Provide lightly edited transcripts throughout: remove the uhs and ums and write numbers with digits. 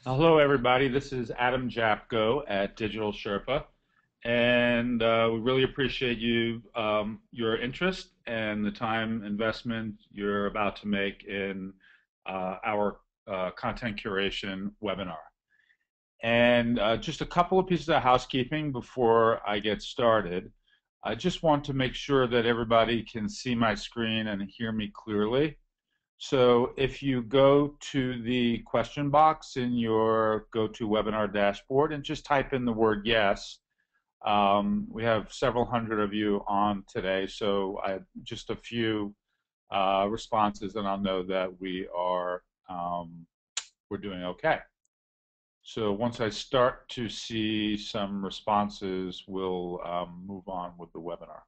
Hello, everybody. This is Adam Japko at Digital Sherpa, and we really appreciate your interest and the time investment you're about to make in our content curation webinar. And just a couple of pieces of housekeeping before I get started. I just want to make sure that everybody can see my screen and hear me clearly. So if you go to the question box in your GoToWebinar dashboard and just type in the word yes, we have several hundred of you on today, so just a few responses and I'll know that we're doing okay. So once I start to see some responses, we'll move on with the webinar.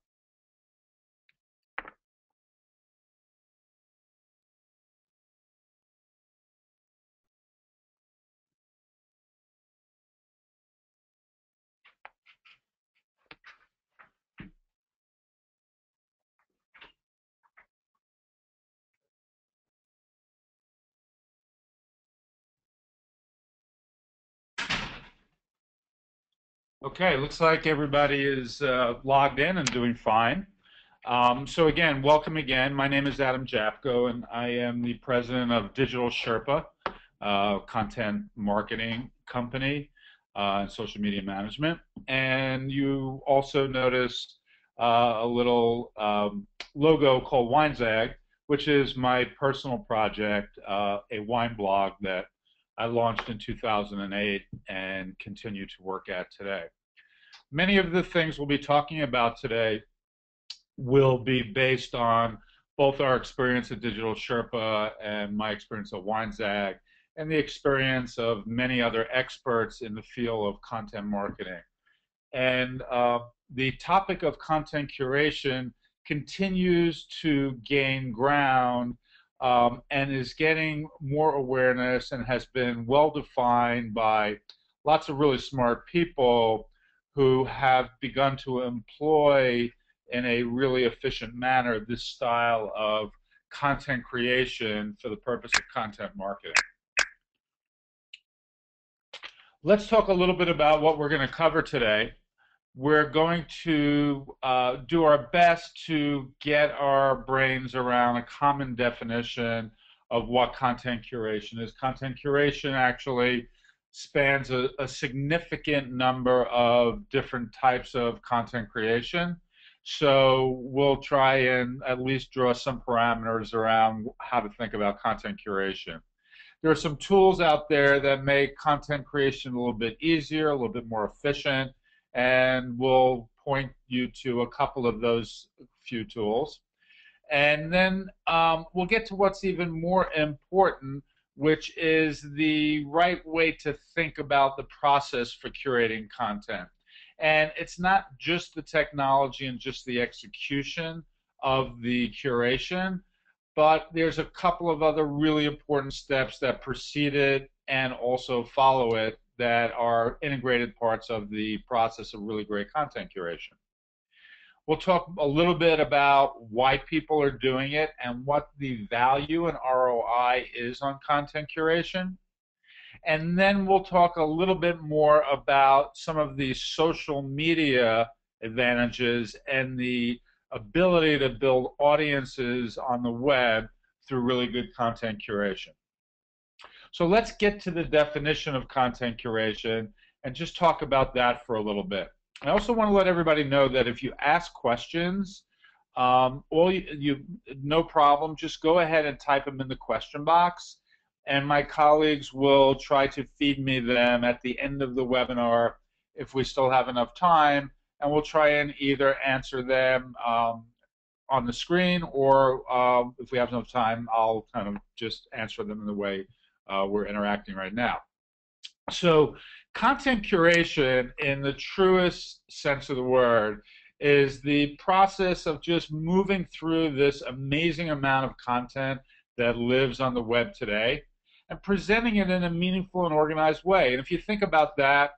Okay, looks like everybody is logged in and doing fine. So again, welcome again. My name is Adam Japko, and I am the president of Digital Sherpa, content marketing company and social media management. And you also noticed a little logo called WineZag, which is my personal project, a wine blog that I launched in 2008 and continue to work at today. Many of the things we'll be talking about today will be based on both our experience at Digital Sherpa and my experience at WineZag and the experience of many other experts in the field of content marketing. And the topic of content curation continues to gain ground and is getting more awareness and has been well defined by lots of really smart people who have begun to employ in a really efficient manner this style of content creation for the purpose of content marketing. Let's talk a little bit about what we're going to cover today. We're going to do our best to get our brains around a common definition of what content curation is. Content curation actually spans a significant number of different types of content creation. So we'll try and at least draw some parameters around how to think about content curation. There are some tools out there that make content creation a little bit easier, a little bit more efficient, and we'll point you to a couple of those few tools. And then we'll get to what's even more important, which is the right way to think about the process for curating content. And it's not just the technology and just the execution of the curation, but there's a couple of other really important steps that precede it and also follow it that are integrated parts of the process of really great content curation. We'll talk a little bit about why people are doing it and what the value and ROI is on content curation. And then we'll talk a little bit more about some of the social media advantages and the ability to build audiences on the web through really good content curation. So let's get to the definition of content curation and just talk about that for a little bit. I also want to let everybody know that if you ask questions, no problem, just go ahead and type them in the question box, and my colleagues will try to feed me them at the end of the webinar if we still have enough time, and we'll try and either answer them on the screen, or if we have enough time, I'll kind of just answer them in the way we're interacting right now. So content curation, in the truest sense of the word, is the process of just moving through this amazing amount of content that lives on the web today and presenting it in a meaningful and organized way. And if you think about that,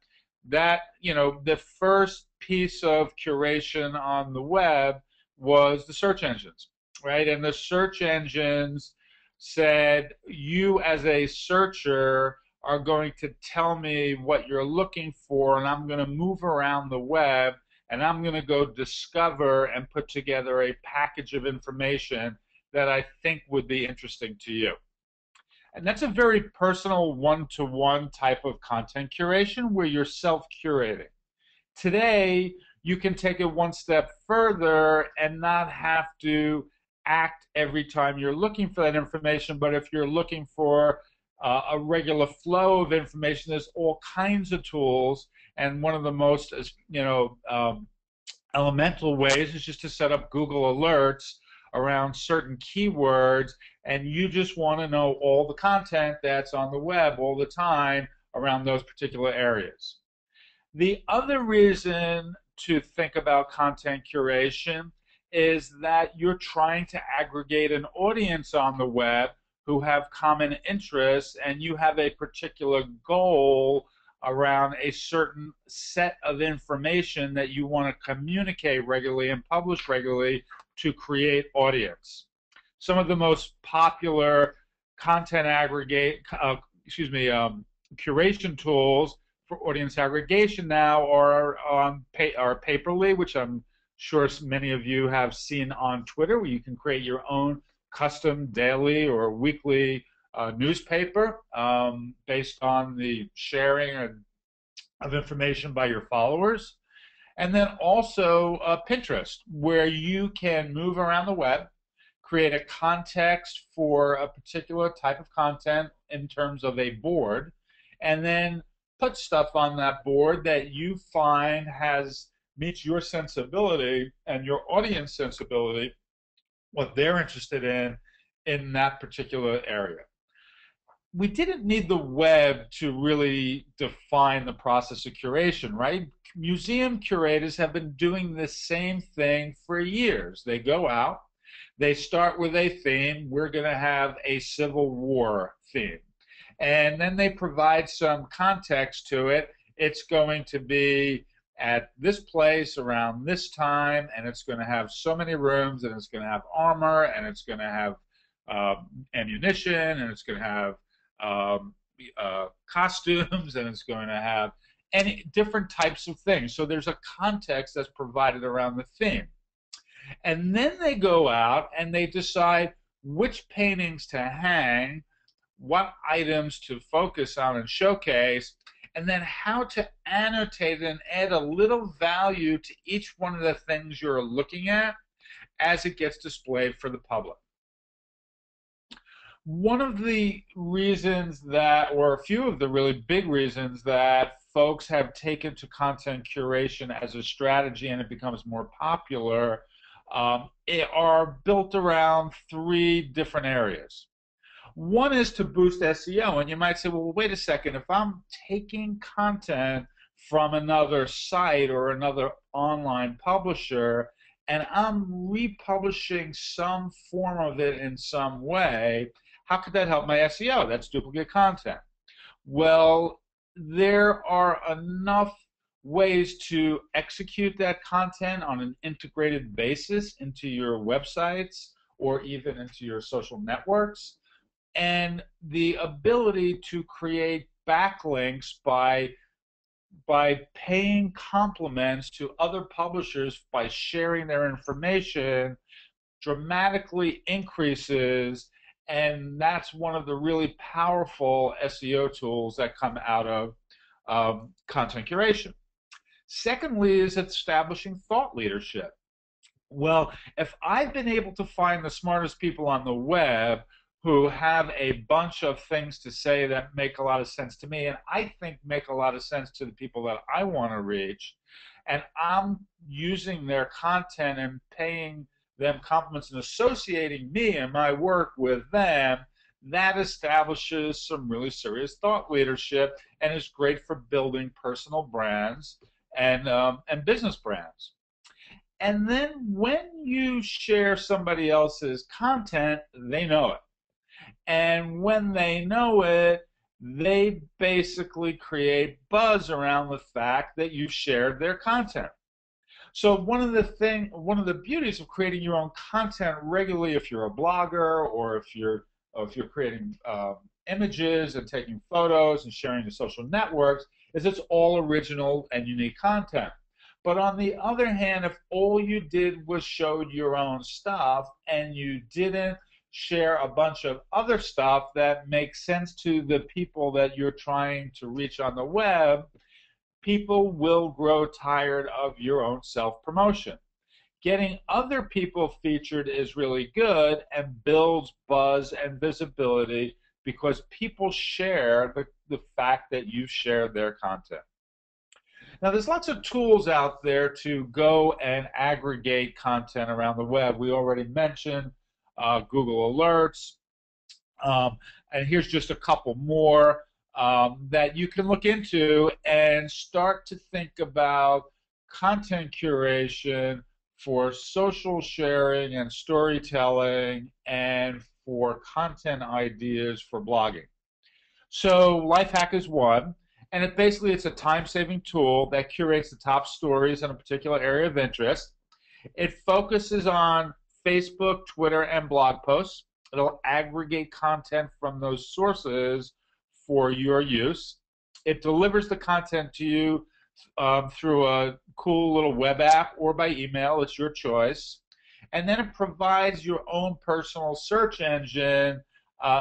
the first piece of curation on the web was the search engines, right? And the search engines said, you as a searcher are going to tell me what you're looking for, and I'm going to move around the web and I'm going to go discover and put together a package of information that I think would be interesting to you. And that's a very personal one-to-one type of content curation where you're self-curating. Today, you can take it one step further and not have to act every time you're looking for that information, but if you're looking for a regular flow of information, there's all kinds of tools, and one of the most, elemental ways is just to set up Google alerts around certain keywords, and you just want to know all the content that's on the web all the time around those particular areas. The other reason to think about content curation is that you're trying to aggregate an audience on the web who have common interests, and you have a particular goal around a certain set of information that you want to communicate regularly and publish regularly to create audience. Some of the most popular content curation tools for audience aggregation now are Paperly, which I'm sure many of you have seen on Twitter, where you can create your own custom daily or weekly newspaper based on the sharing of information by your followers. And then also Pinterest, where you can move around the web, create a context for a particular type of content in terms of a board, and then put stuff on that board that you find meets your sensibility and your audience sensibility, what they're interested in that particular area. We didn't need the web to really define the process of curation, right? Museum curators have been doing the same thing for years. They go out, they start with a theme. We're going to have a Civil War theme. And then they provide some context to it. It's going to be at this place around this time, and it's going to have so many rooms, and it's going to have armor, and it's going to have ammunition, and it's going to have costumes, and it's going to have any different types of things. So there's a context that's provided around the theme. And then they go out and they decide which paintings to hang, what items to focus on and showcase, and then how to annotate and add a little value to each one of the things you're looking at as it gets displayed for the public. One of the reasons that, or a few of the really big reasons that folks have taken to content curation as a strategy and it becomes more popular are built around three different areas. One is to boost SEO, and you might say, well, wait a second, if I'm taking content from another site or another online publisher and I'm republishing some form of it in some way, how could that help my SEO? That's duplicate content. Well, there are enough ways to execute that content on an integrated basis into your websites or even into your social networks, and the ability to create backlinks by paying compliments to other publishers by sharing their information dramatically increases, and that's one of the really powerful SEO tools that come out of content curation. Secondly is establishing thought leadership. Well, if I've been able to find the smartest people on the web who have a bunch of things to say that make a lot of sense to me, and I think make a lot of sense to the people that I want to reach, and I'm using their content and paying them compliments and associating me and my work with them, that establishes some really serious thought leadership and is great for building personal brands and business brands. And then when you share somebody else's content, they know it. And when they know it, they basically create buzz around the fact that you shared their content. So one of the beauties of creating your own content regularly, if you're a blogger or if you're creating images and taking photos and sharing to social networks is it's all original and unique content. But on the other hand, if all you did was showed your own stuff and you didn't share a bunch of other stuff that makes sense to the people that you're trying to reach on the web, people will grow tired of your own self-promotion. Getting other people featured is really good and builds buzz and visibility because people share the fact that you shared their content. Now, there's lots of tools out there to go and aggregate content around the web. We already mentioned Google Alerts, and here's just a couple more that you can look into and start to think about content curation for social sharing and storytelling and for content ideas for blogging. So Lifehack is one, and it's a time-saving tool that curates the top stories in a particular area of interest. It focuses on Facebook, Twitter, and blog posts. It'll aggregate content from those sources for your use. It delivers the content to you through a cool little web app or by email. It's your choice. And then it provides your own personal search engine,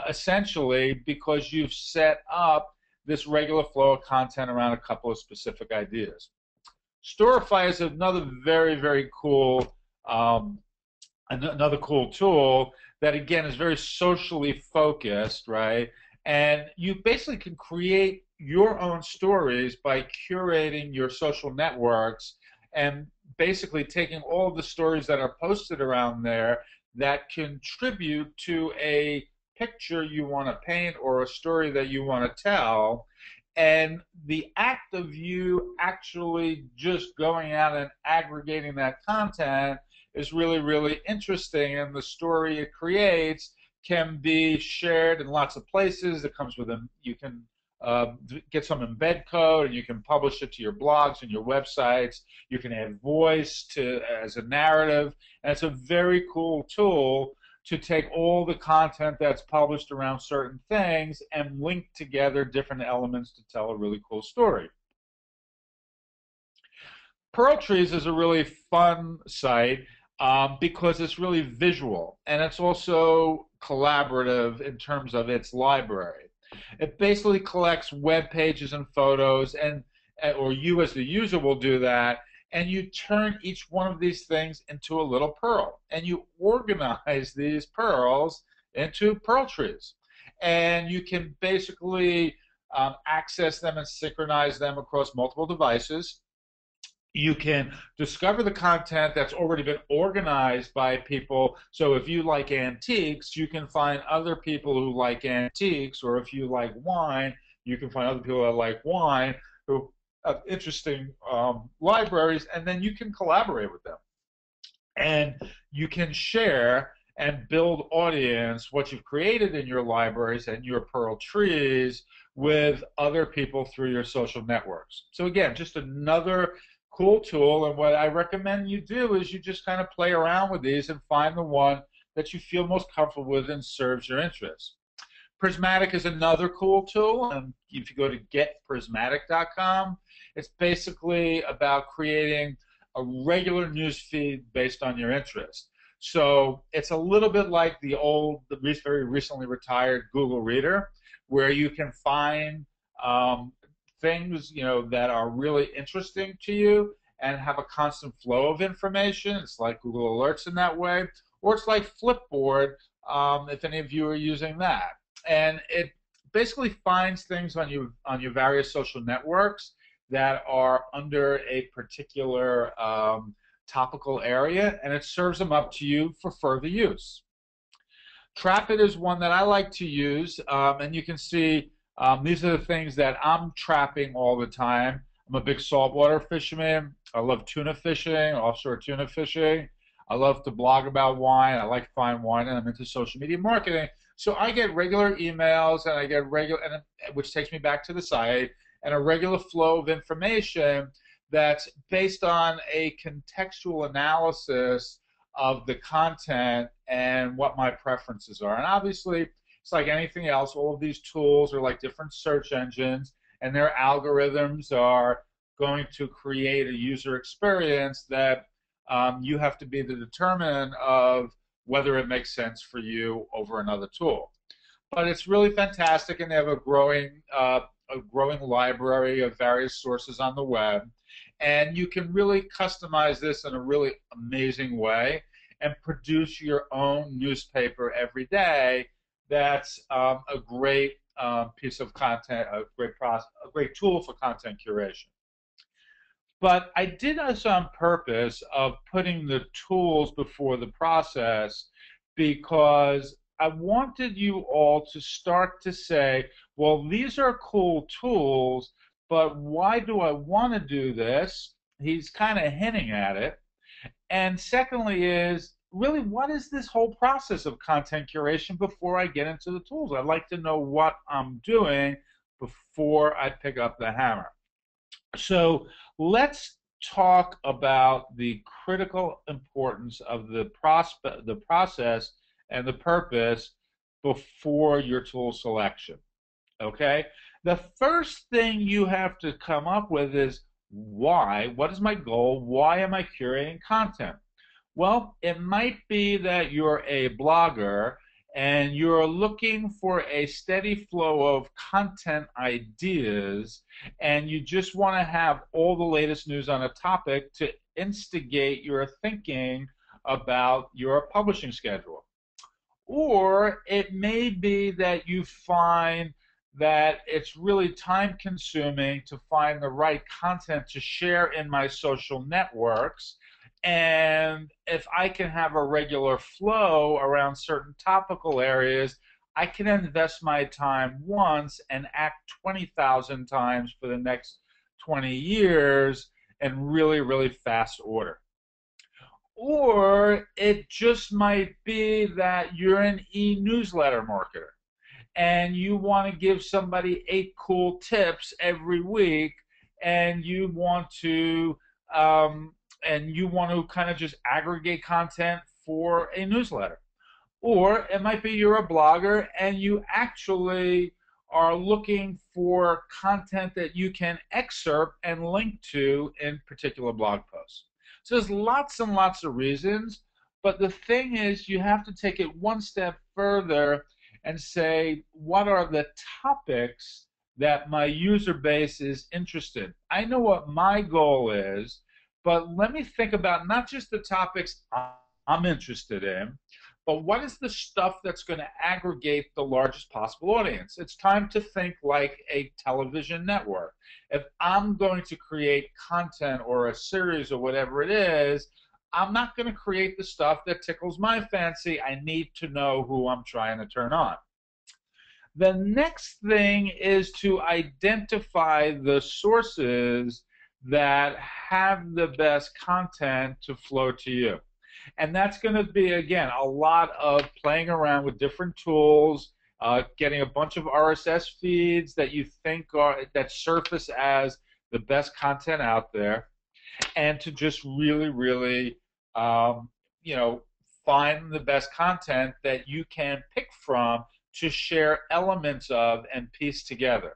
essentially, because you've set up this regular flow of content around a couple of specific ideas. Storify is another very cool tool that, again, is very socially focused, right? And you basically can create your own stories by curating your social networks and basically taking all of the stories that are posted around there that contribute to a picture you want to paint or a story that you want to tell. And the act of you actually just going out and aggregating that content is really interesting, and the story it creates can be shared in lots of places. It comes with them. You can get some embed code, and you can publish it to your blogs and your websites. You can add voice to as a narrative, and it's a very cool tool to take all the content that's published around certain things and link together different elements to tell a really cool story. Pearl Trees is a really fun site because it's really visual, and it's also collaborative in terms of its library. It basically collects web pages and photos, or you as the user will do that, and you turn each one of these things into a little pearl, and you organize these pearls into pearl trees, and you can basically access them and synchronize them across multiple devices. You can discover the content that's already been organized by people. So if you like antiques, you can find other people who like antiques, or if you like wine, you can find other people that like wine who have interesting libraries, and then you can collaborate with them. And you can share and build audience what you've created in your libraries and your pearl trees with other people through your social networks. So again, just another cool tool, and what I recommend you do is you just kind of play around with these and find the one that you feel most comfortable with and serves your interests. Prismatic is another cool tool, and if you go to getprismatic.com, it's basically about creating a regular news feed based on your interest. So it's a little bit like the very recently retired Google Reader, where you can find things that are really interesting to you and have a constant flow of information. It's like Google Alerts in that way, or it's like Flipboard if any of you are using that. And it basically finds things on your various social networks that are under a particular topical area, and it serves them up to you for further use. Trapit is one that I like to use, and you can see these are the things that I'm trapping all the time. I'm a big saltwater fisherman. I love tuna fishing, offshore tuna fishing. I love to blog about wine. I like fine wine, and I'm into social media marketing. So I get regular emails, and I get which takes me back to the site, and a regular flow of information that's based on a contextual analysis of the content and what my preferences are. And obviously, It's like anything else. All of these tools are like different search engines, and their algorithms are going to create a user experience that you have to be the determinant of whether it makes sense for you over another tool. But it's really fantastic, and they have a growing library of various sources on the web, and you can really customize this in a really amazing way and produce your own newspaper every day. That's a great piece of content, a great tool for content curation. But I did this on purpose of putting the tools before the process because I wanted you all to start to say, well, these are cool tools, but why do I want to do this? He's kind of hinting at it. And secondly is, really, what is this whole process of content curation before I get into the tools? I'd like to know what I'm doing before I pick up the hammer. So let's talk about the critical importance of the process and the purpose before your tool selection. Okay? The first thing you have to come up with is why? What is my goal? Why am I curating content? Well, it might be that you're a blogger and you're looking for a steady flow of content ideas, and you just want to have all the latest news on a topic to instigate your thinking about your publishing schedule. Or it may be that you find that it's really time consuming to find the right content to share in my social networks. And if I can have a regular flow around certain topical areas, I can invest my time once and act 20,000 times for the next 20 years in really, really fast order. Or it just might be that you're an e-newsletter marketer and you want to give somebody 8 cool tips every week, and you want to kind of just aggregate content for a newsletter. Or it might be you're a blogger and you actually are looking for content that you can excerpt and link to in particular blog posts. So there's lots and lots of reasons, but the thing is you have to take it one step further and say, what are the topics that my user base is interested in? I know what my goal is, but let me think about not just the topics I'm interested in, but what is the stuff that's going to aggregate the largest possible audience? It's time to think like a television network. If I'm going to create content or a series or whatever it is, I'm not going to create the stuff that tickles my fancy. I need to know who I'm trying to turn on. The next thing is to identify the sources that have the best content to flow to you. And that's going to be, again, a lot of playing around with different tools, getting a bunch of RSS feeds that you think that surface as the best content out there, and to just really, really, find the best content that you can pick from to share elements of and piece together.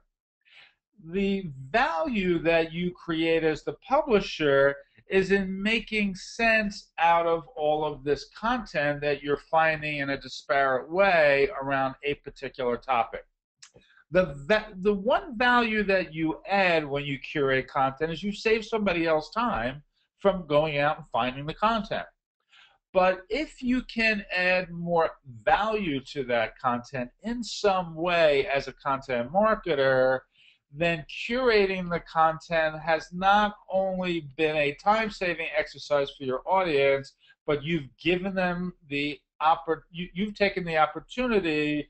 The value that you create as the publisher is in making sense out of all of this content that you're finding in a disparate way around a particular topic. The one value that you add when you curate content is you save somebody else time from going out and finding the content. But if you can add more value to that content in some way as a content marketer, then curating the content has not only been a time-saving exercise for your audience, but you've given them you've taken the opportunity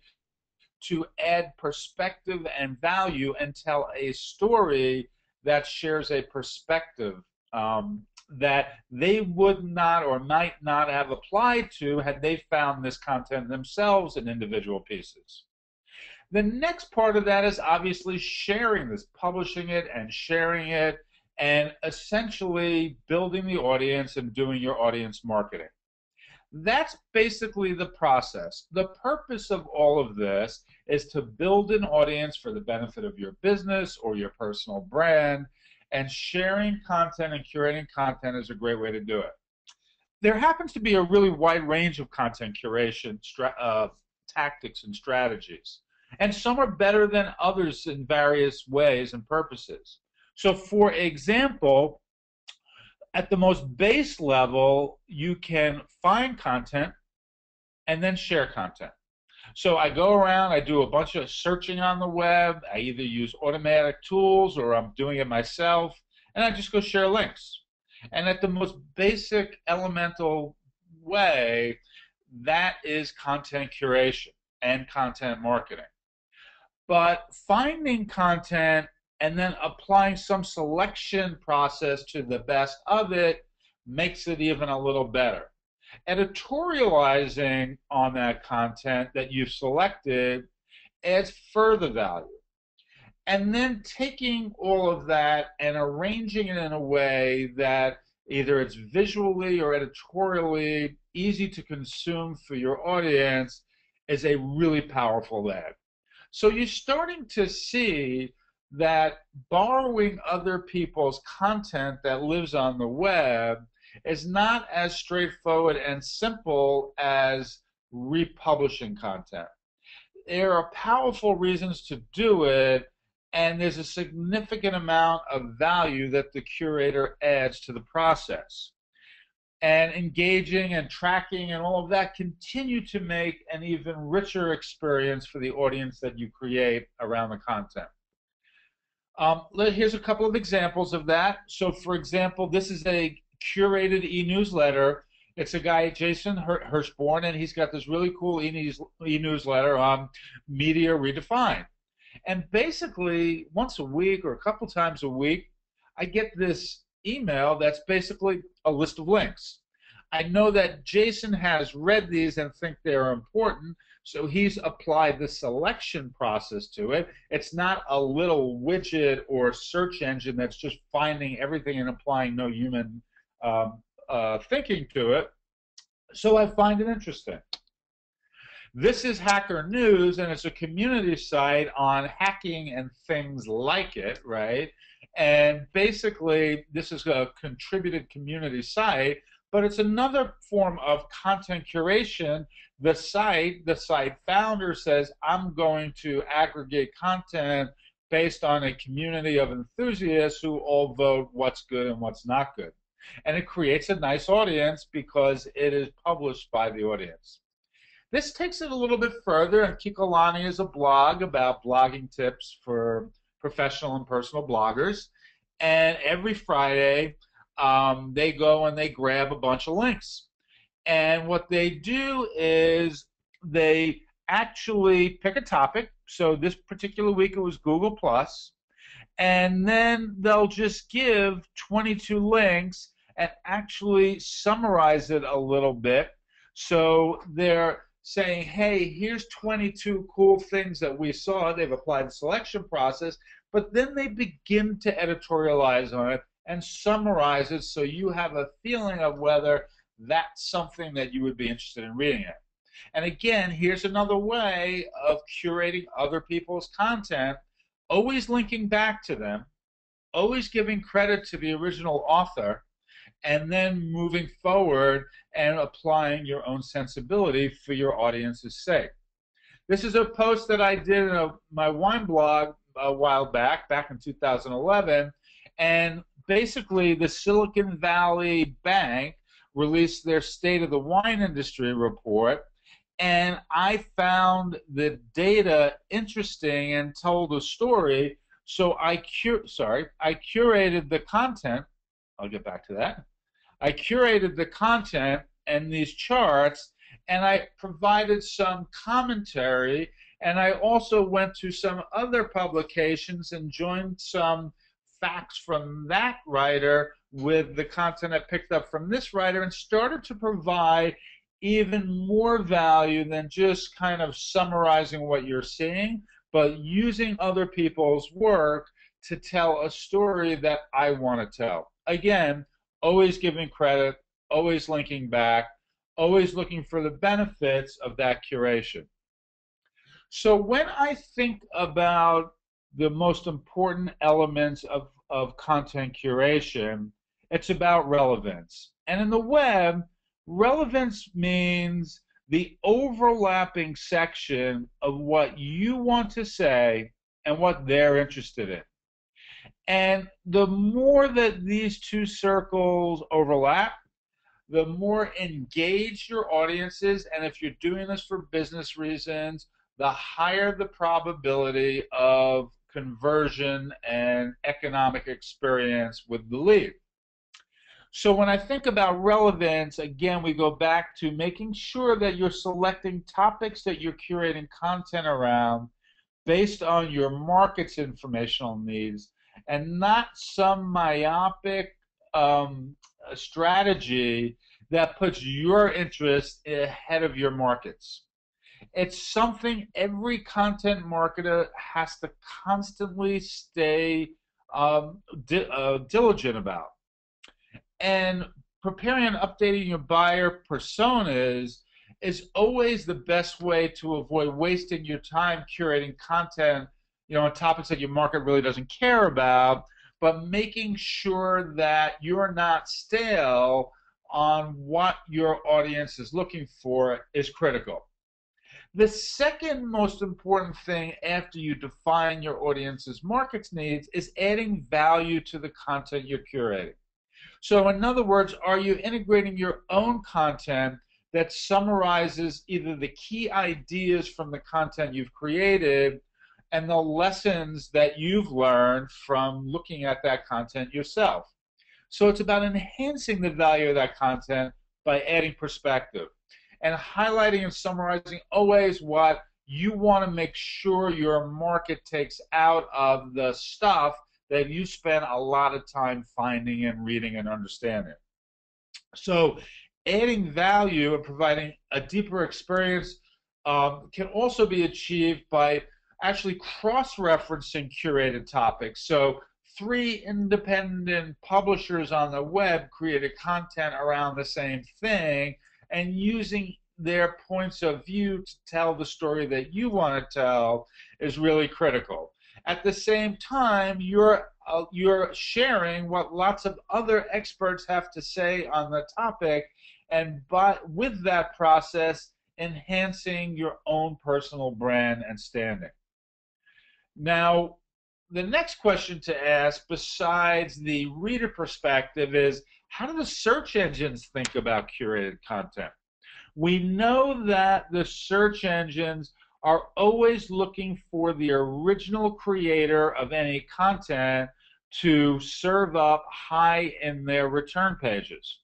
to add perspective and value and tell a story that shares a perspective that they would not or might not have applied to had they found this content themselves in individual pieces. The next part of that is obviously sharing this, publishing it and sharing it, and essentially building the audience and doing your audience marketing. That's basically the process. The purpose of all of this is to build an audience for the benefit of your business or your personal brand, and sharing content and curating content is a great way to do it. There happens to be a really wide range of content curation tactics and strategies, and some are better than others in various ways and purposes. So, for example, at the most base level, you can find content and then share content. So I go around, I do a bunch of searching on the web. I either use automatic tools or I'm doing it myself, and I just go share links. And at the most basic elemental way, that is content curation and content marketing. But finding content and then applying some selection process to the best of it makes it even a little better. Editorializing on that content that you've selected adds further value. And then taking all of that and arranging it in a way that either it's visually or editorially easy to consume for your audience is a really powerful ad. So you're starting to see that borrowing other people's content that lives on the web is not as straightforward and simple as republishing content. There are powerful reasons to do it, and there's a significant amount of value that the curator adds to the process. And engaging and tracking and all of that continue to make an even richer experience for the audience that you create around the content. Here's a couple of examples of that. So, for example, this is a curated e-newsletter. It's a guy, Jason Hirschborn, and he's got this really cool e-newsletter on Media Redefined. And basically, once a week or a couple times a week, I get this email that's basically a list of links. I know that Jason has read these and think they're important, so he's applied the selection process to it. It's not a little widget or search engine that's just finding everything and applying no human thinking to it. So I find it interesting. This is Hacker News, and it's a community site on hacking and things like it, right? And basically, this is a contributed community site, but it's another form of content curation. The site founder says, I'm going to aggregate content based on a community of enthusiasts who all vote what's good and what's not good. And it creates a nice audience because it is published by the audience. This takes it a little bit further, and Kikalani is a blog about blogging tips for professional and personal bloggers. And every Friday, they go and they grab a bunch of links. And what they do is they actually pick a topic. So this particular week it was Google+. And then they'll just give 22 links and actually summarize it a little bit. So they're saying, hey, here's 22 cool things that we saw. They've applied the selection process, but then they begin to editorialize on it and summarize it so you have a feeling of whether that's something that you would be interested in reading it. And again, here's another way of curating other people's content, always linking back to them, always giving credit to the original author, and then moving forward and applying your own sensibility for your audience's sake. This is a post that I did in my wine blog a while back in 2011, and basically the Silicon Valley Bank released their State of the Wine Industry report, and I found the data interesting and told a story, so I curated the content. I'll get back to that. I curated the content and these charts, and I provided some commentary, and I also went to some other publications and joined some facts from that writer with the content I picked up from this writer and started to provide even more value than just kind of summarizing what you're seeing, but using other people's work to tell a story that I want to tell. Again, always giving credit, always linking back, always looking for the benefits of that curation. So when I think about the most important elements of content curation, it's about relevance. And in the web, relevance means the overlapping section of what you want to say and what they're interested in. And the more that these two circles overlap, the more engaged your audience is. And if you're doing this for business reasons, the higher the probability of conversion and economic experience with the lead. So when I think about relevance, again, we go back to making sure that you're selecting topics that you're curating content around based on your market's informational needs and not some myopic strategy that puts your interest ahead of your market's. It's something every content marketer has to constantly stay diligent about. And preparing and updating your buyer personas is always the best way to avoid wasting your time curating content, on topics that your market really doesn't care about, but making sure that you're not stale on what your audience is looking for is critical. The second most important thing after you define your audience's market's needs is adding value to the content you're curating. So in other words, are you integrating your own content that summarizes either the key ideas from the content you've created and the lessons that you've learned from looking at that content yourself? So it's about enhancing the value of that content by adding perspective and highlighting and summarizing always what you want to make sure your market takes out of the stuff that you spend a lot of time finding and reading and understanding. So adding value and providing a deeper experience can also be achieved by actually cross-referencing curated topics. So 3 independent publishers on the web created content around the same thing, and using their points of view to tell the story that you want to tell is really critical. At the same time, you're sharing what lots of other experts have to say on the topic, and with that process, enhancing your own personal brand and standing. Now, the next question to ask, besides the reader perspective, is how do the search engines think about curated content? We know that the search engines are always looking for the original creator of any content to serve up high in their return pages.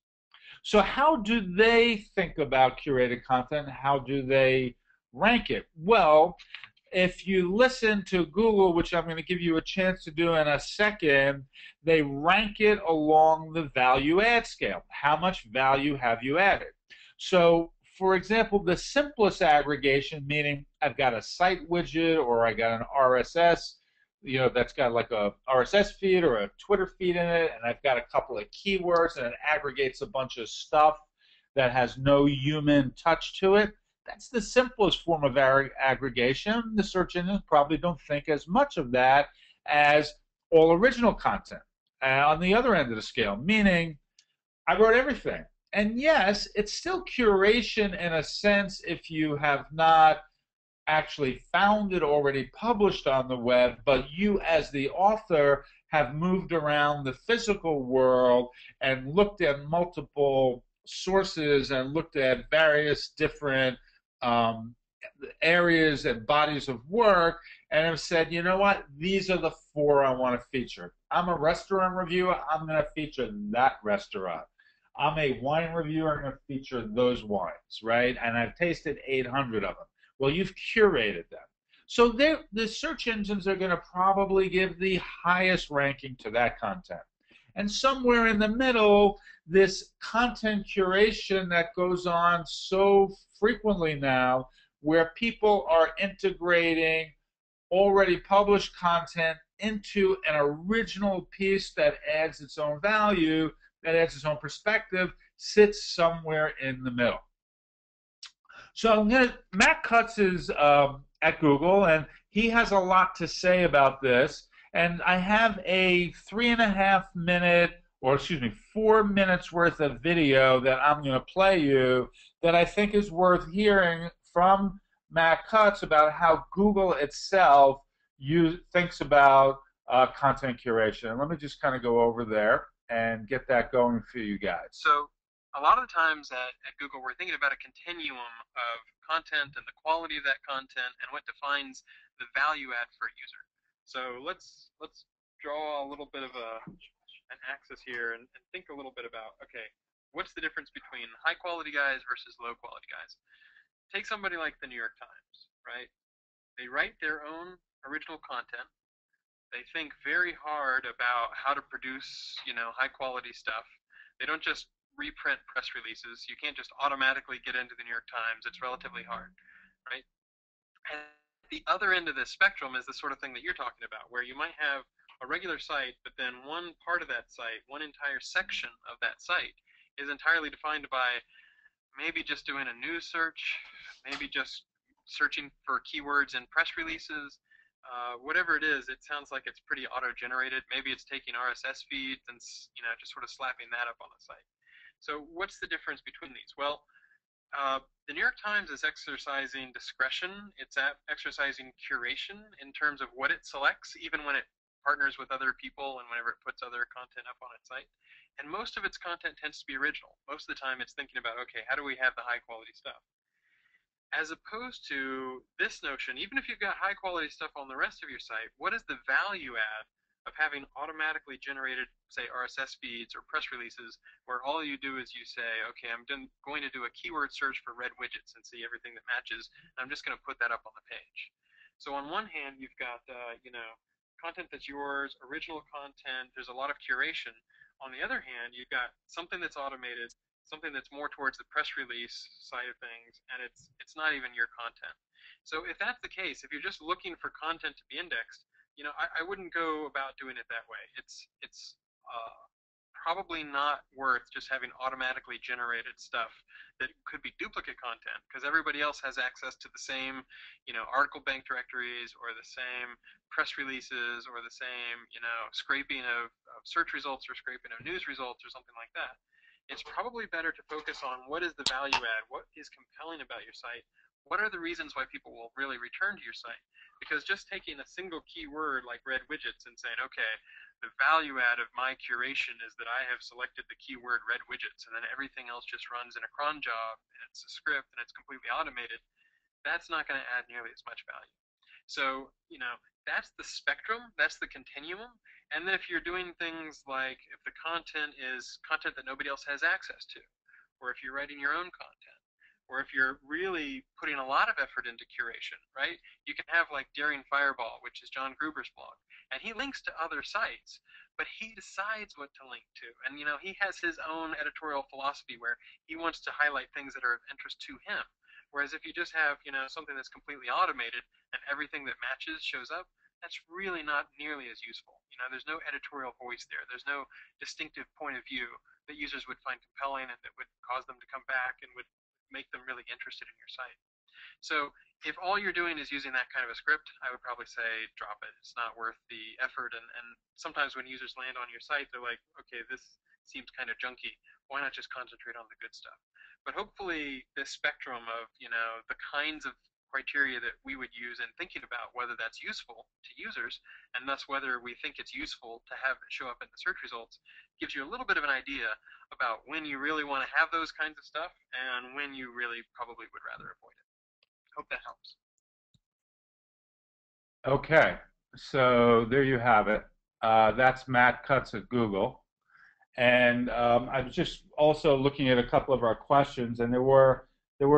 So how do they think about curated content? How do they rank it? Well, if you listen to Google, which I'm going to give you a chance to do in a second, they rank it along the value add scale. How much value have you added? So, for example, the simplest aggregation, meaning I've got a site widget or I got an RSS, that's got like a RSS feed or a Twitter feed in it, and I've got a couple of keywords and it aggregates a bunch of stuff that has no human touch to it. That's the simplest form of aggregation. The search engines probably don't think as much of that as all original content. On the other end of the scale, meaning I wrote everything. And yes, it's still curation in a sense if you have not actually found it already published on the web, but you as the author have moved around the physical world and looked at multiple sources and looked at various different areas and bodies of work and have said, you know what, these are the 4 I want to feature. I'm a restaurant reviewer, I'm going to feature that restaurant. I'm a wine reviewer, I'm going to feature those wines, right? And I've tasted 800 of them. Well, you've curated them. So the search engines are going to probably give the highest ranking to that content. And somewhere in the middle, this content curation that goes on so frequently now, where people are integrating already published content into an original piece that adds its own value, that adds its own perspective, sits somewhere in the middle. So Matt Cutts is at Google, and he has a lot to say about this. And I have a 3.5 minute, or excuse me, 4 minutes worth of video that I'm going to play you that I think is worth hearing from Matt Cutts about how Google itself thinks about content curation. And let me just kind of go over there and get that going for you guys. So a lot of the times at Google, we're thinking about a continuum of content and the quality of that content and what defines the value add for a user. So let's draw a little bit of an axis here and think a little bit about, okay, what's the difference between high quality guys versus low quality guys? Take somebody like the New York Times, right? They write their own original content. They think very hard about how to produce, high quality stuff. They don't just reprint press releases. You can't just automatically get into the New York Times. It's relatively hard, right? And the other end of the spectrum is the sort of thing that you're talking about, where you might have a regular site, but then one part of that site, one entire section of that site is entirely defined by maybe just doing a news search, maybe just searching for keywords in press releases, whatever it is. It sounds like it's pretty auto-generated. Maybe it's taking RSS feeds and just sort of slapping that up on the site. So what's the difference between these? Well, the New York Times is exercising discretion. It's exercising curation in terms of what it selects, even when it partners with other people and whenever it puts other content up on its site. And most of its content tends to be original. Most of the time it's thinking about, okay, how do we have the high quality stuff? As opposed to this notion, even if you've got high quality stuff on the rest of your site, what is the value add of having automatically generated, say, RSS feeds or press releases, where all you do is you say, okay, I'm going to do a keyword search for red widgets and see everything that matches, and I'm just going to put that up on the page. So on one hand, you've got, content that's yours, original content, there's a lot of curation. On the other hand, you've got something that's automated, something that's more towards the press release side of things, and it's not even your content. So if that's the case, if you're just looking for content to be indexed, I wouldn't go about doing it that way. It's probably not worth just having automatically generated stuff that could be duplicate content, because everybody else has access to the same, article bank directories or the same press releases or the same, scraping of search results or scraping of news results or something like that. It's probably better to focus on what is the value add, what is compelling about your site, what are the reasons why people will really return to your site. Because just taking a single keyword like red widgets and saying, okay, the value add of my curation is that I have selected the keyword red widgets and then everything else just runs in a cron job and it's a script and it's completely automated, that's not going to add nearly as much value. So, that's the spectrum, that's the continuum. And then if you're doing things like if the content is content that nobody else has access to, or if you're writing your own content, or if you're really putting a lot of effort into curation, right? You can have like Daring Fireball, which is John Gruber's blog, and he links to other sites, but he decides what to link to. And he has his own editorial philosophy where he wants to highlight things that are of interest to him. Whereas if you just have, something that's completely automated and everything that matches shows up, that's really not nearly as useful. There's no editorial voice there. There's no distinctive point of view that users would find compelling and that would cause them to come back and would make them really interested in your site. So if all you're doing is using that kind of a script, I would probably say drop it. It's not worth the effort. And sometimes when users land on your site, they're like, okay, this seems kind of junky. Why not just concentrate on the good stuff? But hopefully this spectrum of, the kinds of criteria that we would use in thinking about whether that's useful to users, and thus whether we think it's useful to have it show up in the search results, gives you a little bit of an idea about when you really want to have those kinds of stuff and when you really probably would rather avoid it. Hope that helps. Okay, so there you have it. That's Matt Cutts at Google. And I was just also looking at a couple of our questions, and there were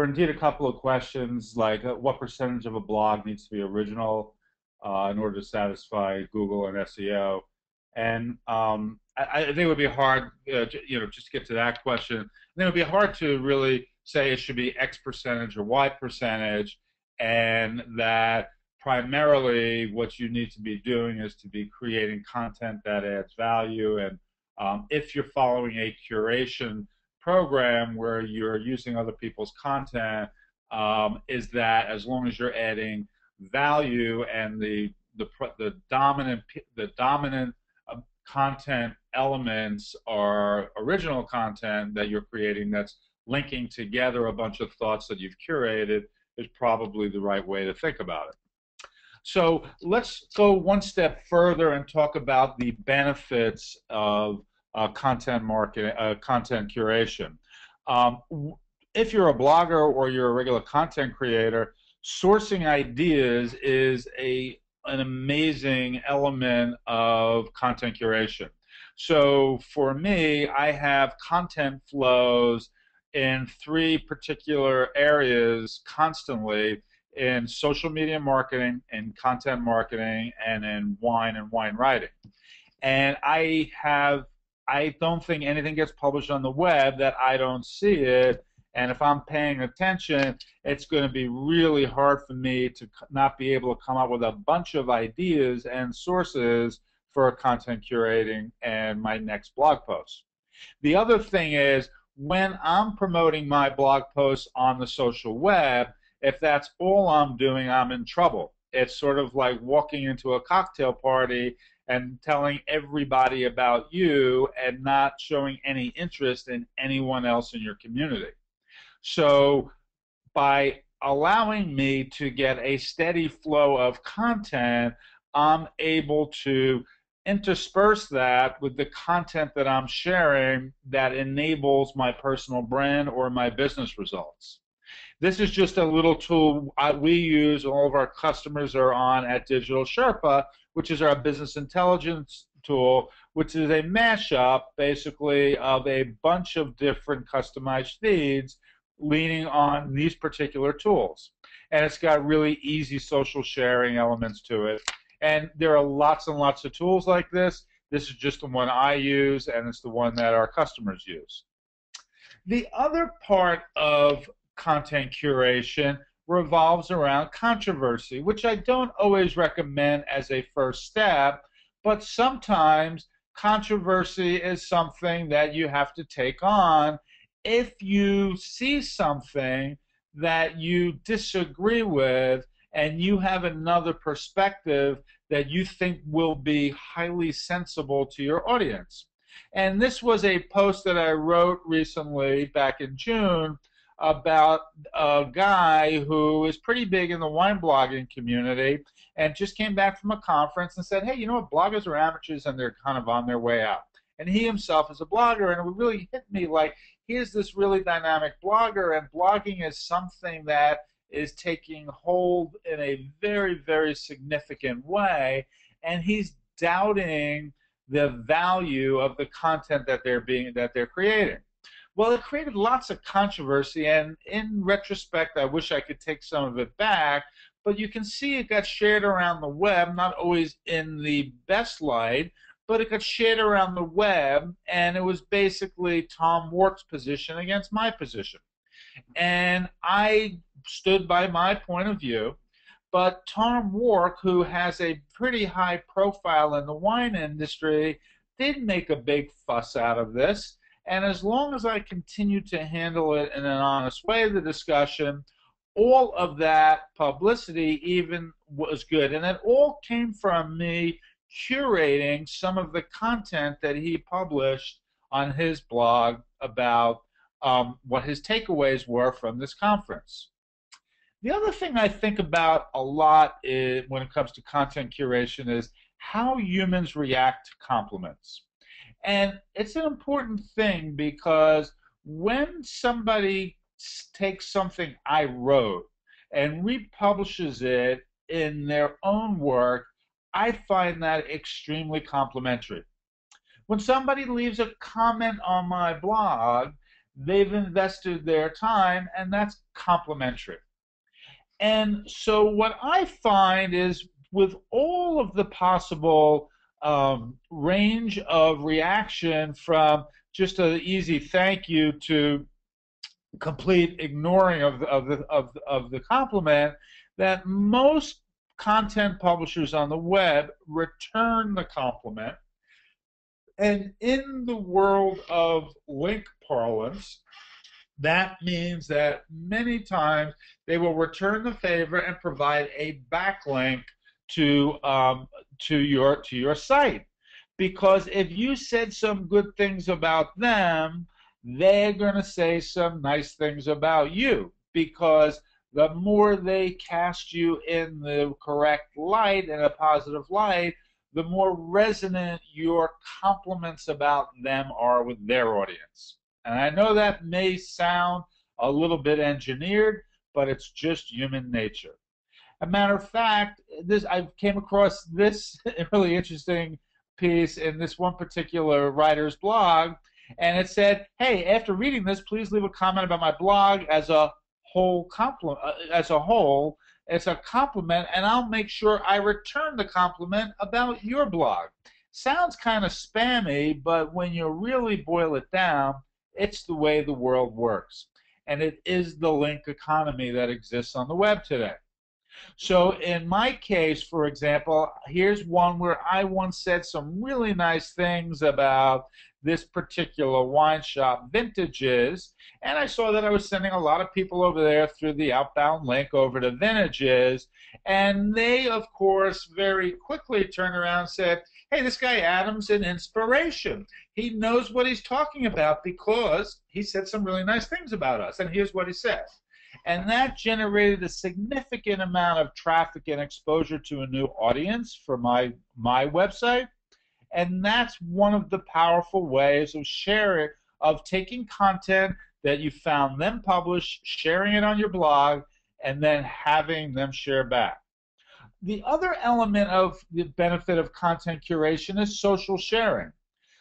indeed a couple of questions like what percentage of a blog needs to be original in order to satisfy Google and SEO. And I think it would be hard, just to get to that question. I think it would be hard to really say it should be X percentage or Y percentage, and that primarily what you need to be doing is to be creating content that adds value. And if you're following a curation program where you're using other people's content, is that as long as you're adding value and the dominant content elements are original content that you're creating that's linking together a bunch of thoughts that you've curated, is probably the right way to think about it. So let's go one step further and talk about the benefits of content curation. Um, if you're a blogger or you're a regular content creator, sourcing ideas is an amazing element of content curation. So for me, I have content flows in three particular areas constantly: in social media marketing, in content marketing, and in wine writing. And I don't think anything gets published on the web that I don't see it. And if I'm paying attention, it's going to be really hard for me to not be able to come up with a bunch of ideas and sources for content curating and my next blog post. The other thing is, when I'm promoting my blog posts on the social web, if that's all I'm doing, I'm in trouble. It's sort of like walking into a cocktail party and telling everybody about you and not showing any interest in anyone else in your community. So by allowing me to get a steady flow of content, I'm able to intersperse that with the content that I'm sharing that enables my personal brand or my business results. This is just a little tool we use, all of our customers are on at Digital Sherpa, which is our business intelligence tool, which is a mashup basically of a bunch of different customized feeds leaning on these particular tools. And it's got really easy social sharing elements to it. And there are lots and lots of tools like this. This is just the one I use, and it's the one that our customers use. The other part of content curation revolves around controversy, which I don't always recommend as a first step, but sometimes controversy is something that you have to take on if you see something that you disagree with and you have another perspective that you think will be highly sensible to your audience. And this was a post that I wrote recently back in June about a guy who is pretty big in the wine blogging community and just came back from a conference and said, hey, you know what, bloggers are amateurs and they're kind of on their way out. And he himself is a blogger, and it really hit me like, here's this really dynamic blogger, and blogging is something that is taking hold in a very, very significant way, and he's doubting the value of the content that they're creating. Well, it created lots of controversy, and in retrospect, I wish I could take some of it back, but you can see it got shared around the web, not always in the best light, but it got shared around the web, and it was basically Tom Wark's position against my position. And I stood by my point of view, but Tom Wark, who has a pretty high profile in the wine industry, did make a big fuss out of this. And as long as I continued to handle it in an honest way, the discussion, all of that publicity even was good. And it all came from me curating some of the content that he published on his blog about what his takeaways were from this conference. The other thing I think about a lot when it comes to content curation is how humans react to compliments. And it's an important thing because when somebody takes something I wrote and republishes it in their own work, I find that extremely complimentary. When somebody leaves a comment on my blog, they've invested their time, and that's complimentary. And so what I find is, with all of the possible range of reaction, from just an easy thank you to complete ignoring of the compliment, that most content publishers on the web return the compliment. And in the world of link parlance, That means that many times they will return the favor and provide a backlink to your site. Because if you said some good things about them, they're going to say some nice things about you. Because the more they cast you in the correct light, in a positive light, the more resonant your compliments about them are with their audience. And I know that may sound a little bit engineered, but it's just human nature. A matter of fact, this I came across this really interesting piece in this one particular writer's blog, and it said, "Hey, after reading this, please leave a comment about my blog as a whole compliment. As a whole, it's a compliment, and I'll make sure I return the compliment about your blog." Sounds kind of spammy, but when you really boil it down, it's the way the world works, and it is the link economy that exists on the web today. So in my case, for example, here's one where I once said some really nice things about this particular wine shop, Vintages, and I saw that I was sending a lot of people over there through the outbound link over to Vintages, and they, of course, very quickly turned around and said, "Hey, this guy Adam's an inspiration. He knows what he's talking about because he said some really nice things about us, and here's what he says." And that generated a significant amount of traffic and exposure to a new audience for my website. And that's one of the powerful ways of sharing, of taking content that you found them publish, sharing it on your blog, and then having them share back. The other element of the benefit of content curation is social sharing.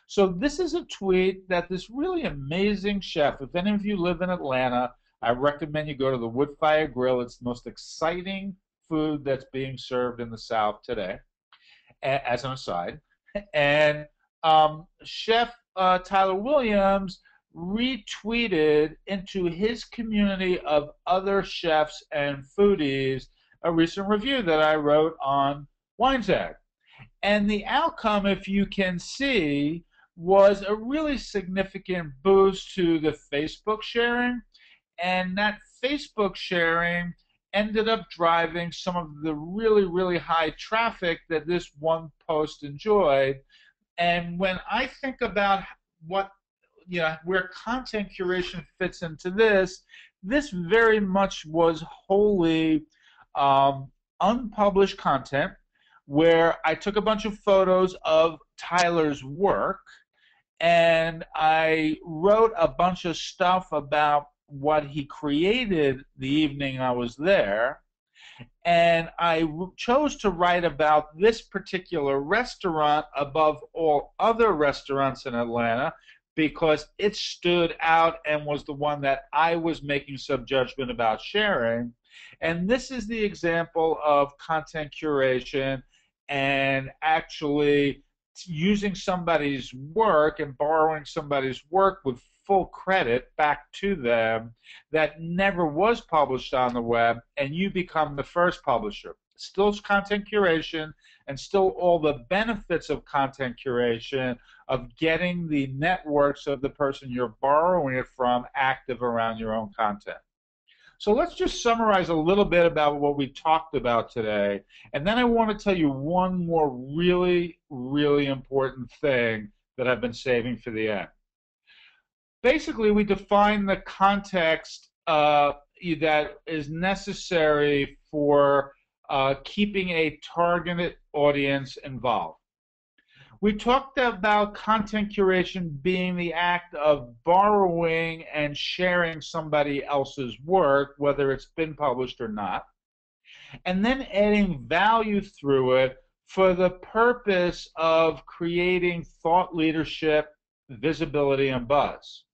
So this is a tweet that this really amazing chef, if any of you live in Atlanta, I recommend you go to the Woodfire Grill. It's the most exciting food that's being served in the South today, as an aside. And Chef Tyler Williams retweeted into his community of other chefs and foodies a recent review that I wrote on WineZag. And the outcome, if you can see, was a really significant boost to the Facebook sharing. And that Facebook sharing ended up driving some of the really, really high traffic that this one post enjoyed. And when I think about what, where content curation fits into this, this very much was wholly unpublished content where I took a bunch of photos of Tyler's work and I wrote a bunch of stuff about what he created the evening I was there. And I chose to write about this particular restaurant above all other restaurants in Atlanta because it stood out and was the one that I was making some judgment about sharing. And this is the example of content curation and actually using somebody's work and borrowing somebody's work with full credit back to them that never was published on the web, and you become the first publisher. Still content curation and still all the benefits of content curation of getting the networks of the person you're borrowing it from active around your own content. So let's just summarize a little bit about what we talked about today, and then I want to tell you one more really, really important thing that I've been saving for the end. Basically, we define the context that is necessary for keeping a targeted audience involved. We talked about content curation being the act of borrowing and sharing somebody else's work, whether it's been published or not, and then adding value through it for the purpose of creating thought leadership, visibility, and buzz.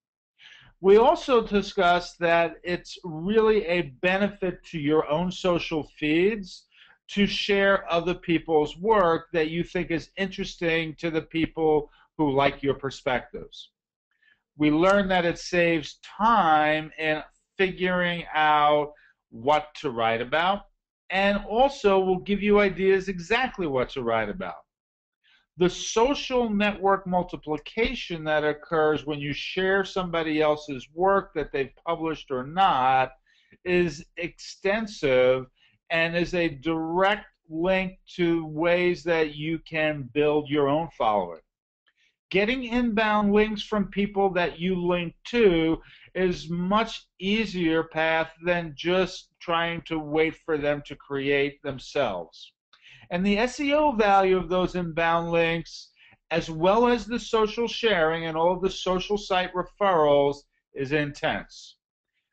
We also discussed that it's really a benefit to your own social feeds to share other people's work that you think is interesting to the people who like your perspectives. We learned that it saves time in figuring out what to write about, and also will give you ideas exactly what to write about. The social network multiplication that occurs when you share somebody else's work that they've published or not is extensive and is a direct link to ways that you can build your own following. Getting inbound links from people that you link to is much easier path than just trying to wait for them to create themselves. And the SEO value of those inbound links, as well as the social sharing and all of the social site referrals, is intense.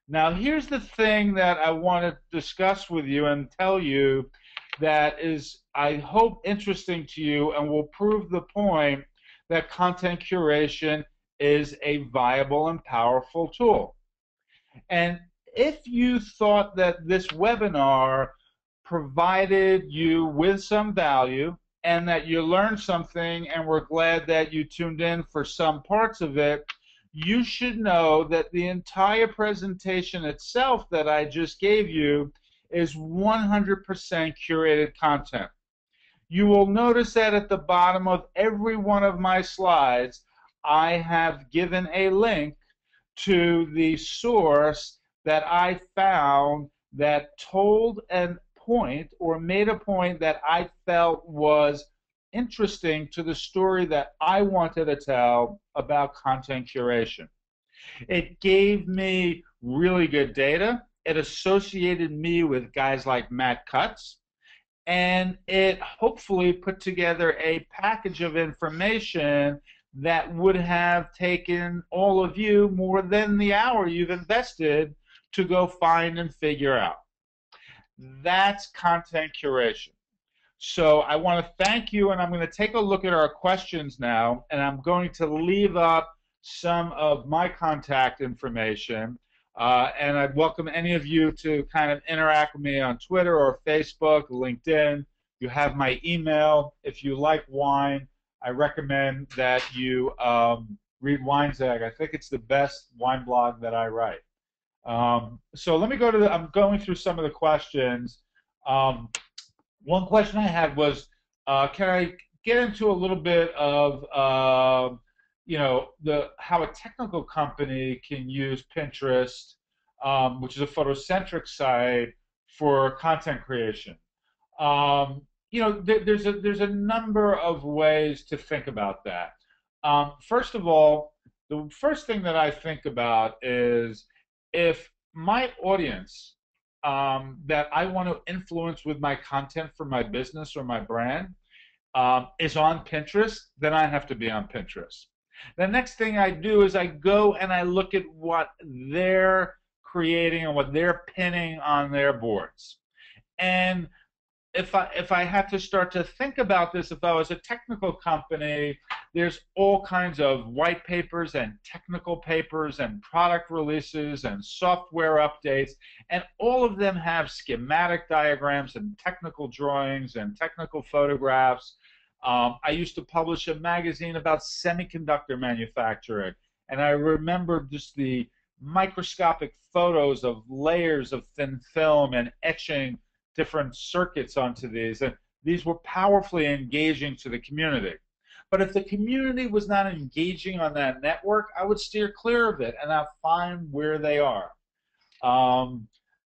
Now, here's the thing that I want to discuss with you and tell you that is, I hope, interesting to you and will prove the point that content curation is a viable and powerful tool. And if you thought that this webinar provided you with some value and that you learned something and we're glad that you tuned in for some parts of it, you should know that the entire presentation itself that I just gave you is 100% curated content. You will notice that at the bottom of every one of my slides, I have given a link to the source that I found that told a point or made a point that I felt was interesting to the story that I wanted to tell about content curation. It gave me really good data. It associated me with guys like Matt Cutts, and it hopefully put together a package of information that would have taken all of you more than the hour you've invested to go find and figure out. That's content curation. So I want to thank you, and I'm going to take a look at our questions now, and I'm going to leave up some of my contact information. And I'd welcome any of you to kind of interact with me on Twitter or Facebook, LinkedIn. You have my email. If you like wine, I recommend that you read WineZag. I think it's the best wine blog that I write. So let me go to I'm going through some of the questions. One question I had was, can I get into a little bit of how a technical company can use Pinterest, which is a photocentric site, for content creation? There's a number of ways to think about that. First of all, the first thing that I think about is if my audience that I want to influence with my content for my business or my brand is on Pinterest, then I have to be on Pinterest. The next thing I do is I go and I look at what they're creating and what they're pinning on their boards. And if I had to start to think about this, if I was a technical company, there's all kinds of white papers and technical papers and product releases and software updates, and all of them have schematic diagrams and technical drawings and technical photographs. I used to publish a magazine about semiconductor manufacturing, and I remember just the microscopic photos of layers of thin film and etching different circuits onto these, and these were powerfully engaging to the community. But if the community was not engaging on that network, I would steer clear of it, and I'll find where they are.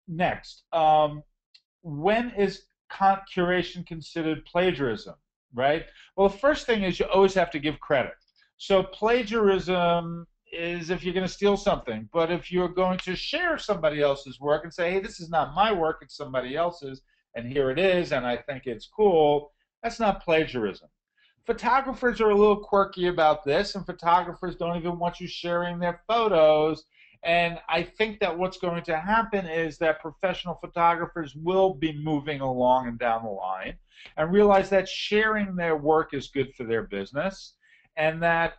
Next, when is curation considered plagiarism, right? Well, the first thing is you always have to give credit. So plagiarism is if you're going to steal something. But if you're going to share somebody else's work and say, hey, this is not my work, it's somebody else's, and here it is, and I think it's cool, that's not plagiarism. Photographers are a little quirky about this, and photographers don't even want you sharing their photos. And I think that what's going to happen is that professional photographers will be moving along and down the line and realize that sharing their work is good for their business, and that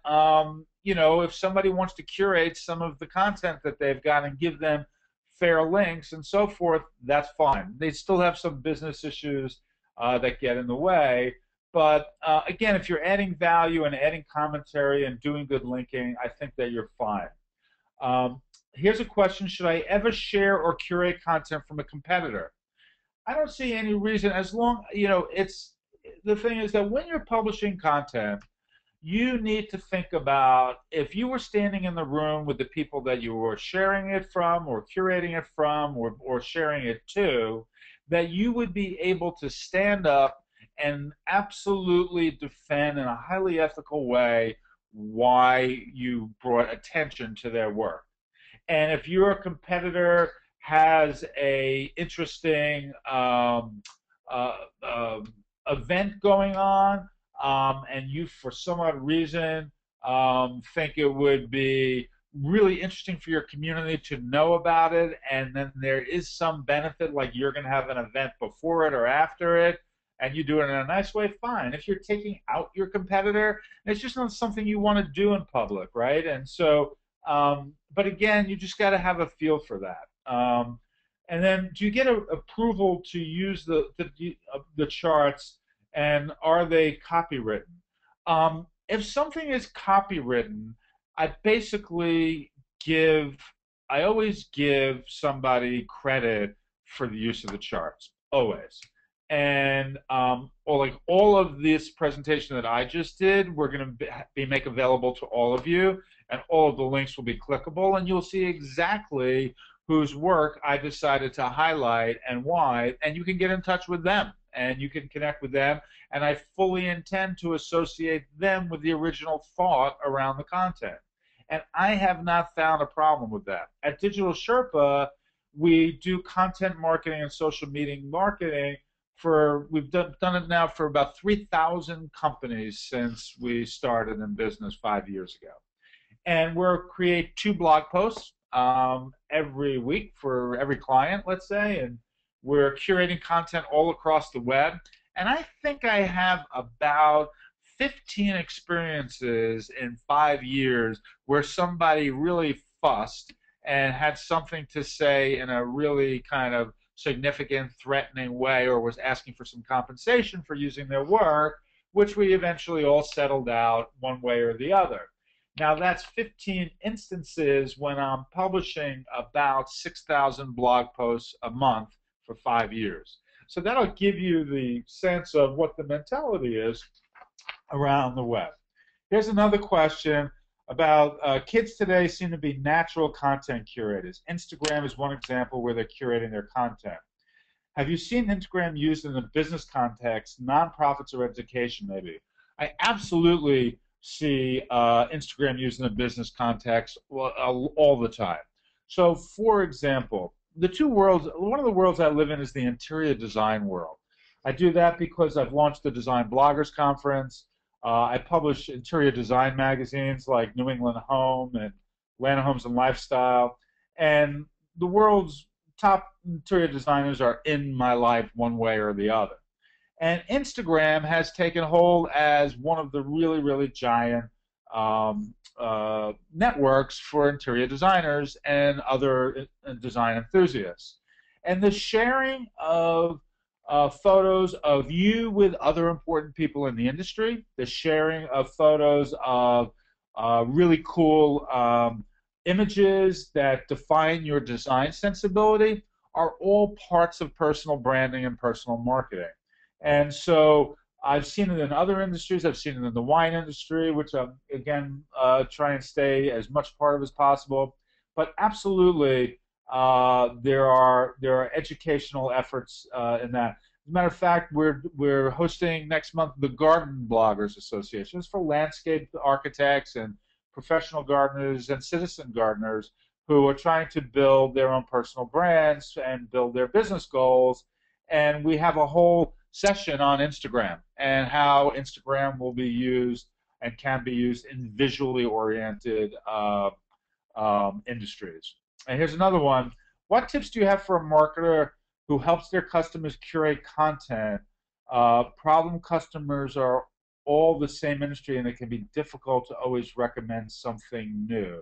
if somebody wants to curate some of the content that they've got and give them fair links and so forth, that's fine. They still have some business issues that get in the way. But again, if you're adding value and adding commentary and doing good linking, I think that you're fine. Here's a question: should I ever share or curate content from a competitor? I don't see any reason, as long the thing is that when you're publishing content, you need to think about if you were standing in the room with the people that you were sharing it from or curating it from or sharing it to, that you would be able to stand up and absolutely defend in a highly ethical way why you brought attention to their work. And if your competitor has a interesting uh, uh, event going on, and you, for some odd reason, think it would be really interesting for your community to know about it, and then there is some benefit, like you're going to have an event before it or after it, and you do it in a nice way, fine. If you're taking out your competitor, it's just not something you want to do in public, right? And so but again, you just got to have a feel for that. And then, do you get approval to use the charts, and are they copywritten? If something is copywritten, I basically give, I always give somebody credit for the use of the charts, always. And or like all of this presentation that I just did, we're going to be make available to all of you, and all of the links will be clickable, and you'll see exactly whose work I decided to highlight and why, and you can get in touch with them, and you can connect with them, and I fully intend to associate them with the original thought around the content. And I have not found a problem with that. At Digital Sherpa, we do content marketing and social media marketing for, we've done it now for about 3,000 companies since we started in business 5 years ago. And we'll create 2 blog posts every week for every client, let's say, and we're curating content all across the web. And I think I have about 15 experiences in 5 years where somebody really fussed and had something to say in a really kind of significant, threatening way, or was asking for some compensation for using their work, which we eventually all settled out one way or the other. Now that's 15 instances when I'm publishing about 6,000 blog posts a month for 5 years. So that'll give you the sense of what the mentality is around the web. Here's another question about kids today seem to be natural content curators. Instagram is one example where they're curating their content. Have you seen Instagram used in a business context, nonprofits or education maybe? I absolutely see Instagram used in a business context all the time. So for example, the two worlds, one of the worlds I live in is the interior design world. I do that because I've launched the Design Bloggers Conference. I publish interior design magazines like New England Home and Atlanta Homes and Lifestyle. And the world's top interior designers are in my life one way or the other. And Instagram has taken hold as one of the really, really giant networks for interior designers and other design enthusiasts. And the sharing of photos of you with other important people in the industry, the sharing of photos of really cool images that define your design sensibility are all parts of personal branding and personal marketing. And so I've seen it in other industries. I've seen it in the wine industry, which I'm, again, try and stay as much part of as possible. But absolutely, there are educational efforts in that. As a matter of fact, we're hosting next month the Garden Bloggers Association. It's for landscape architects and professional gardeners and citizen gardeners who are trying to build their own personal brands and build their business goals. And we have a whole session on Instagram and how Instagram will be used and can be used in visually oriented industries. And here's another one. What tips do you have for a marketer who helps their customers curate content? Problem customers are all the same industry, and it can be difficult to always recommend something new.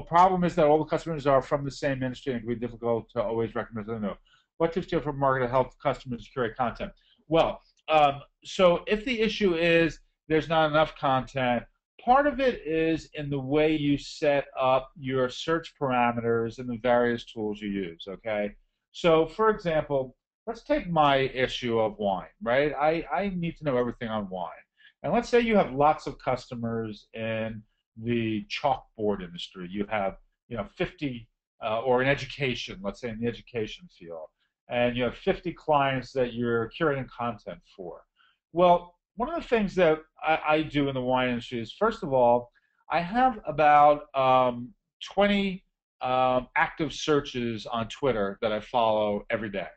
Problem is that all the customers are from the same industry, and it can be difficult to always recommend something new. What tips do you have for a marketer to help customers curate content? Well, so if the issue is there's not enough content, part of it is in the way you set up your search parameters and the various tools you use, okay? So, for example, let's take my issue of wine, right? I need to know everything on wine. And let's say you have lots of customers in the chalkboard industry. You have, 50, or in education, let's say in the education field, and you have 50 clients that you're curating content for. Well, one of the things that I do in the wine industry is, first of all, I have about 20 active searches on Twitter that I follow every day.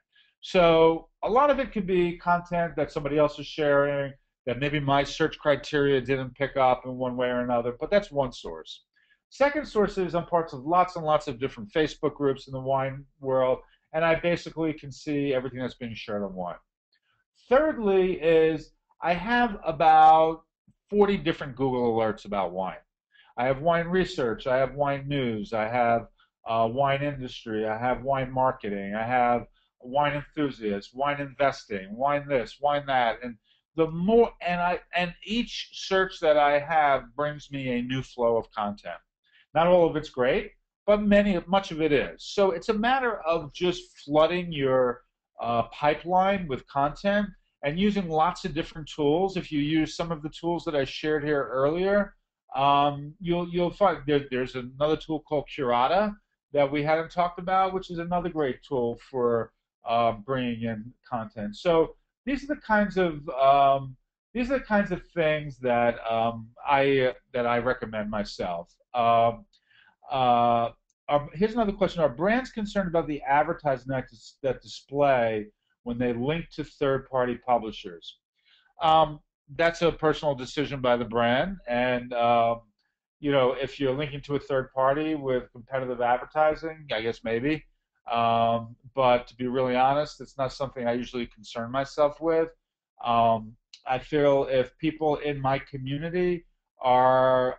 So a lot of it could be content that somebody else is sharing that maybe my search criteria didn't pick up in one way or another, but that's one source. Second source is I'm parts of lots and lots of different Facebook groups in the wine world, and I basically can see everything that's being shared on wine. Thirdly is I have about 40 different Google alerts about wine. I have wine research, I have wine news, I have wine industry, I have wine marketing, I have wine enthusiasts, wine investing, wine this, wine that, and the more and each search that I have brings me a new flow of content. Not all of it's great, but much of it is. So it's a matter of just flooding your pipeline with content and using lots of different tools. If you use some of the tools that I shared here earlier, you'll find there's another tool called Curated that we hadn't talked about, which is another great tool for bringing in content. So these are the kinds of things that I recommend myself. Uh, Here's another question: are brands concerned about the advertising that display when they link to third-party publishers? Um, that's a personal decision by the brand, and if you're linking to a third party with competitive advertising, I guess maybe. But to be really honest, it's not something I usually concern myself with. Um, I feel if people in my community are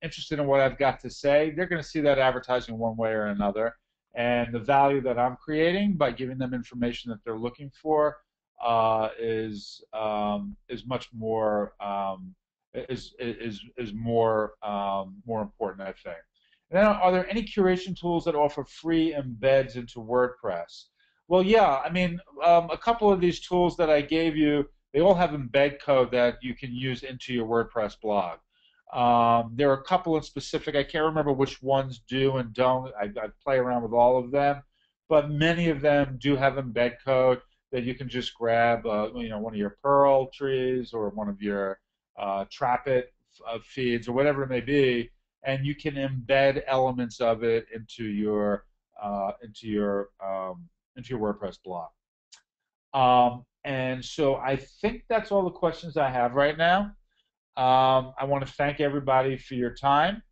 interested in what I've got to say, they're going to see that advertising one way or another. And the value that I'm creating by giving them information that they're looking for is much more more important, I think. And then, are there any curation tools that offer free embeds into WordPress? Well, yeah. I mean, a couple of these tools that I gave you, they all have embed code that you can use into your WordPress blog. There are a couple in specific. I can't remember which ones do and don't. I play around with all of them, but many of them do have embed code that you can just grab, one of your Perl trees or one of your Trapit feeds or whatever it may be, and you can embed elements of it uh, into your um, into your WordPress blog. And so I think that's all the questions I have right now. I want to thank everybody for your time.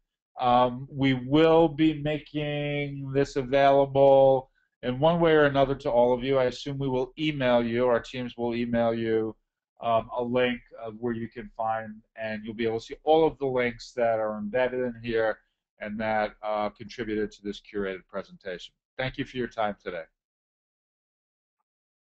We will be making this available in one way or another to all of you. I assume we will email you, our teams will email you a link of where you can find, and you'll be able to see all of the links that are embedded in here and that contributed to this curated presentation. Thank you for your time today.